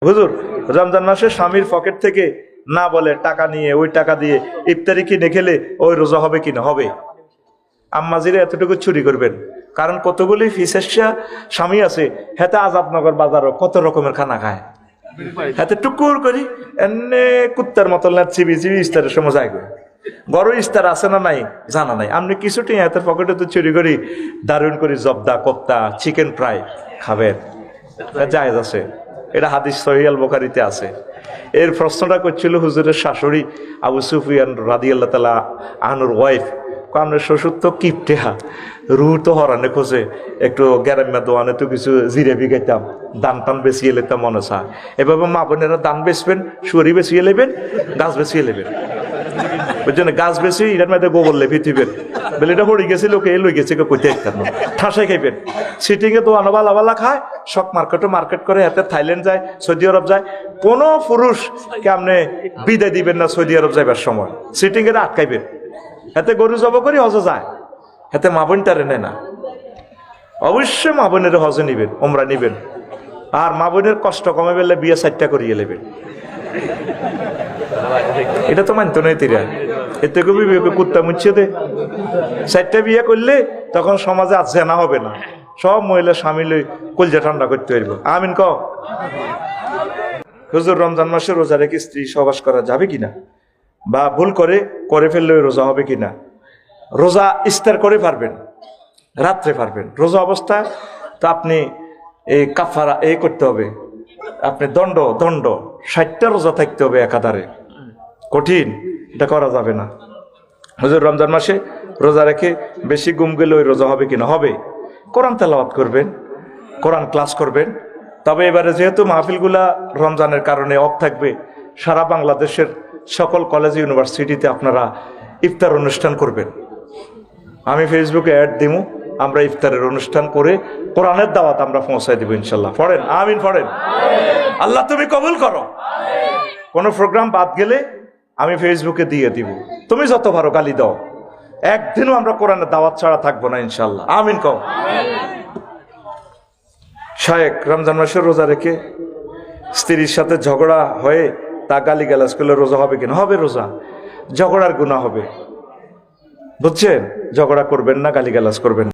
হুজুর, রমজান মাসে স্বামীর পকেট থেকে না বলে টাকা নিয়ে ওই টাকা দিয়ে ইফতারি কিনে খেলে ওই রোজা হবে কিনা? হবে। আম্মাজিরা এতটুকু চুরি করবেন, কারণ কতগুলি ফিসেসা স্বামী আছে, হেতে আজাদনগর বাজারও কত রকমের খানা খায়, হাতে টুকুর করি এনে কুত্তার মতো চিবি চিবি ইস্তারের সময় যায়। বড় ইস্তার আছে না নাই জানা নাই, আপনি কিছুটি হাতের পকেটে তো চুরি করি দারুণ করি জবদা, কোপ্তা, চিকেন ফ্রাই খাবেন, জায়েজ আছে। এটা হাদিস সহিহ আল বুখারীতে আছে। এর প্রশ্নটা করছিল হুজুরের শাশুড়ি আবু সুফিয়ান রাদিয়াল্লাহু তাআলা আনহুর ওয়াইফ, আপনার শ্বশুর তো কিপটেহা, রু তো হরানে খোঁজে, একটু গ্যারাম্যা দোয়ানে তো কিছু জিরেবি খাইতাম, দান টান বেশিয়ে লেতাম মনে চায়। এভাবে মা বোনেরা দান বেচবেন, শুয়ারি বেশিয়ে নেবেন, গাছ বেশিয়ে নেবেন, বুঝছেন? গাছ বেশি এটার মধ্যে গোবর লেপি দিবেন, বলে এটা পড়ে গেছে লোকে লই গেছে কইতে একটার ঠাসাই খাইবেন। সিটিংয়ে দোয়ানো বালা খায়, শক মার্কেট করে, হাতে থাইল্যান্ড যায়, সৌদি আরব যায়। কোন পুরুষ কে আপনি বিদায় দিবেন না সৌদি আরব যাইবার সময়, সিটিংয়ে আটকাইবেন। হাতে গরু জব করি হজে যায়, হাতে মা বোনটারে নেয় না। অবশ্যই মা বোনের হজে নিবেন, ওমরা নিবেন, আর মা বোনের কষ্ট কমে বেলে বিয়ে 4টা করিয়ে নেবেন। এটা তো মানতো না তিরা, এতে কবি কুত্তা মুচ্ছে দে। 4টা বিয়ে করলে তখন সমাজে আর জেনা হবে না, সব মহিলা স্বামী লই কলজা ঠান্ডা করতে পারব। আমিন ক। হুজুর, রমজান মাসে রোজা রেখে স্ত্রী সহবাস করা যাবে কিনা, বা ভুল করে ফেললে রোজা হবে কিনা? রোজা ইফতার করে পারবেন, রাত্রে পারবেন। রোজা অবস্থায় তো আপনি এই কাফারা করতে হবে, আপনি দণ্ড 60টা রোজা থাকতে হবে একাধারে, কঠিন, এটা করা যাবে না। হুজুর, রমজান মাসে রোজা রেখে বেশি ঘুম গেলে ওই রোজা হবে কিনা? হবে। কোরআন তেলাওয়াত করবেন, কোরআন ক্লাস করবেন। তবে এবারে যেহেতু মাহফিলগুলা রমজানের কারণে অফ থাকবে, সারা বাংলাদেশের সকল কলেজ ইউনিভার্সিটিতে আপনারা ইফতার অনুষ্ঠান করবেন। আমি ফেসবুকে অ্যাড দিব, আমরা ইফতারের অনুষ্ঠান করে কোরআনের দাওয়াত আমরা পৌঁছায় দিব ইনশাল্লাহ। পড়েন আমিন, পড়েন। আল্লাহ তুমি কবুল করো। কোনো প্রোগ্রাম বাদ গেলে আমি ফেসবুকে দিয়ে দিব, তুমি যত পারো গালি দাও, একদিনও আমরা কোরআনের দাওয়াত ছাড়া থাকবো না ইনশাল্লাহ। আমিন কও। শায়েক, রমজান মাসে রোজা রেখে স্ত্রীর সাথে ঝগড়া হয়ে তা গালি গালাজ করলে রোজা হবে কিনা? হবে। রোজা ঝগড়ার গুনাহ হবে, বুঝছেন? ঝগড়া করবেন না, গালি গালাজ করবেন।